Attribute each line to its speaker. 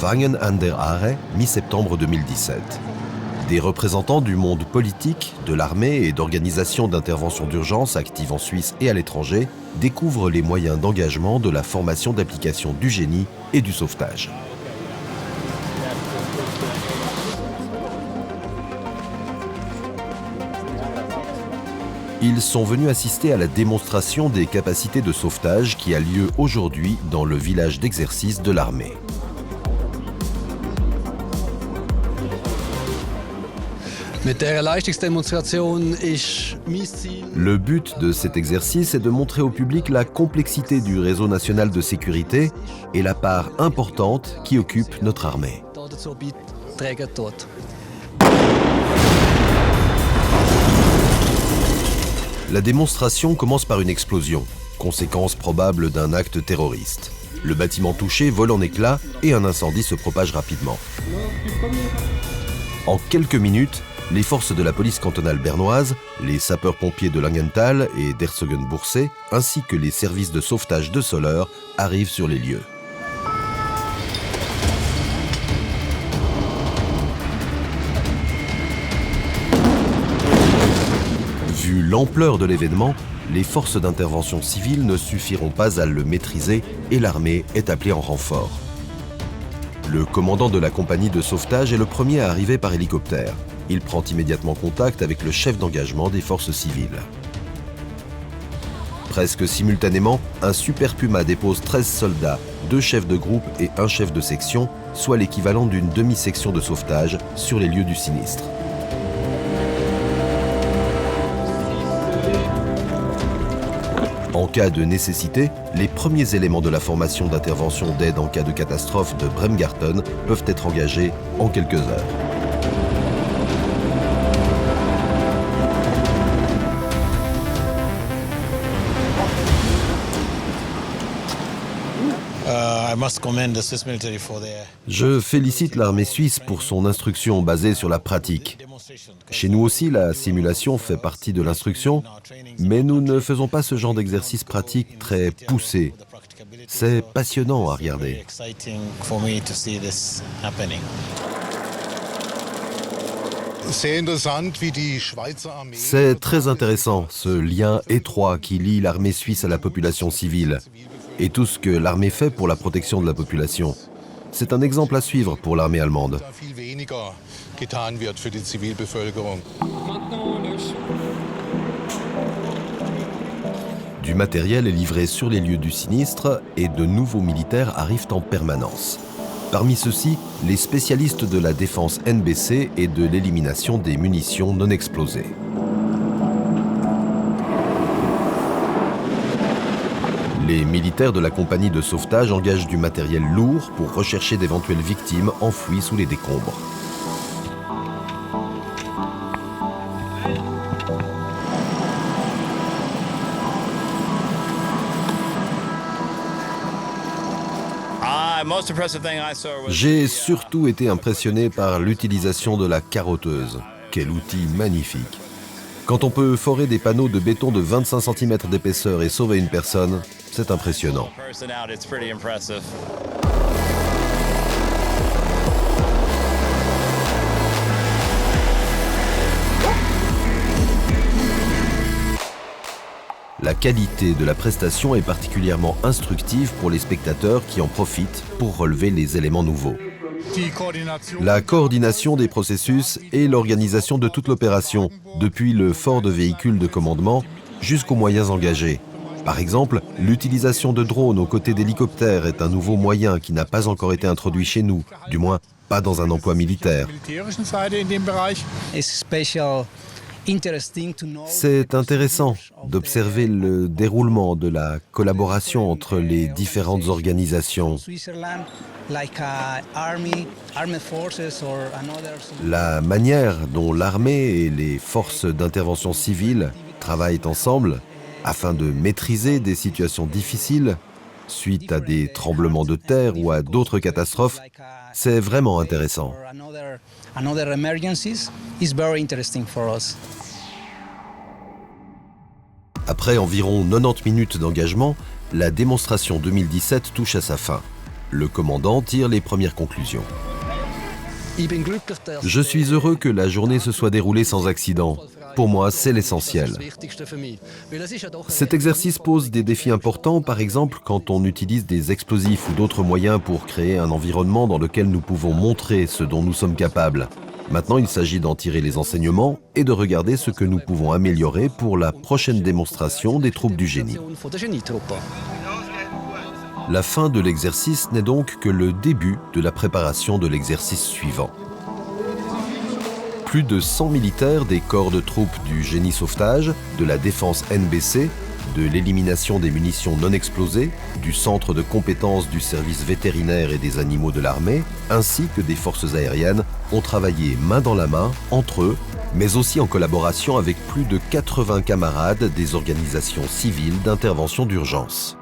Speaker 1: Wangen an der Aare, mi-septembre 2017. Des représentants du monde politique, de l'armée et d'organisations d'intervention d'urgence actives en Suisse et à l'étranger découvrent les moyens d'engagement de la formation d'application du génie et du sauvetage. Ils sont venus assister à la démonstration des capacités de sauvetage qui a lieu aujourd'hui dans le village d'exercice de l'armée. Le but de cet exercice est de montrer au public la complexité du réseau national de sécurité et la part importante qui occupe notre armée. La démonstration commence par une explosion, conséquence probable d'un acte terroriste. Le bâtiment touché vole en éclats et un incendie se propage rapidement. En quelques minutes, les forces de la police cantonale bernoise, les sapeurs-pompiers de Langenthal et d'Herzogenbursee, ainsi que les services de sauvetage de Soleure arrivent sur les lieux. Vu l'ampleur de l'événement, les forces d'intervention civile ne suffiront pas à le maîtriser et l'armée est appelée en renfort. Le commandant de la compagnie de sauvetage est le premier à arriver par hélicoptère. Il prend immédiatement contact avec le chef d'engagement des forces civiles. Presque simultanément, un Super Puma dépose 13 soldats, 2 chefs de groupe et 1 chef de section, soit l'équivalent d'une demi-section de sauvetage sur les lieux du sinistre. En cas de nécessité, les premiers éléments de la formation d'intervention d'aide en cas de catastrophe de Bremgarten peuvent être engagés en quelques heures. Je félicite l'armée suisse pour son instruction basée sur la pratique. Chez nous aussi, la simulation fait partie de l'instruction, mais nous ne faisons pas ce genre d'exercice pratique très poussé. C'est passionnant à regarder. C'est très intéressant, ce lien étroit qui lie l'armée suisse à la population civile et tout ce que l'armée fait pour la protection de la population. C'est un exemple à suivre pour l'armée allemande. Du matériel est livré sur les lieux du sinistre et de nouveaux militaires arrivent en permanence. Parmi ceux-ci, les spécialistes de la défense NBC et de l'élimination des munitions non explosées. Les militaires de la compagnie de sauvetage engagent du matériel lourd pour rechercher d'éventuelles victimes enfouies sous les décombres. J'ai surtout été impressionné par l'utilisation de la carotteuse. Quel outil magnifique! Quand on peut forer des panneaux de béton de 25 cm d'épaisseur et sauver une personne, c'est impressionnant. La qualité de la prestation est particulièrement instructive pour les spectateurs qui en profitent pour relever les éléments nouveaux. La coordination des processus et l'organisation de toute l'opération, depuis le fort de véhicules de commandement jusqu'aux moyens engagés. Par exemple, l'utilisation de drones aux côtés d'hélicoptères est un nouveau moyen qui n'a pas encore été introduit chez nous, du moins pas dans un emploi militaire. C'est intéressant d'observer le déroulement de la collaboration entre les différentes organisations. La manière dont l'armée et les forces d'intervention civile travaillent ensemble afin de maîtriser des situations difficiles suite à des tremblements de terre ou à d'autres catastrophes, c'est vraiment intéressant. Après environ 90 minutes d'engagement, la démonstration 2017 touche à sa fin. Le commandant tire les premières conclusions. Je suis heureux que la journée se soit déroulée sans accident. Pour moi, c'est l'essentiel. Cet exercice pose des défis importants, par exemple quand on utilise des explosifs ou d'autres moyens pour créer un environnement dans lequel nous pouvons montrer ce dont nous sommes capables. Maintenant, il s'agit d'en tirer les enseignements et de regarder ce que nous pouvons améliorer pour la prochaine démonstration des troupes du génie. La fin de l'exercice n'est donc que le début de la préparation de l'exercice suivant. Plus de 100 militaires des corps de troupes du génie sauvetage, de la défense NBC, de l'élimination des munitions non explosées, du centre de compétences du service vétérinaire et des animaux de l'armée, ainsi que des forces aériennes, ont travaillé main dans la main, entre eux, mais aussi en collaboration avec plus de 80 camarades des organisations civiles d'intervention d'urgence.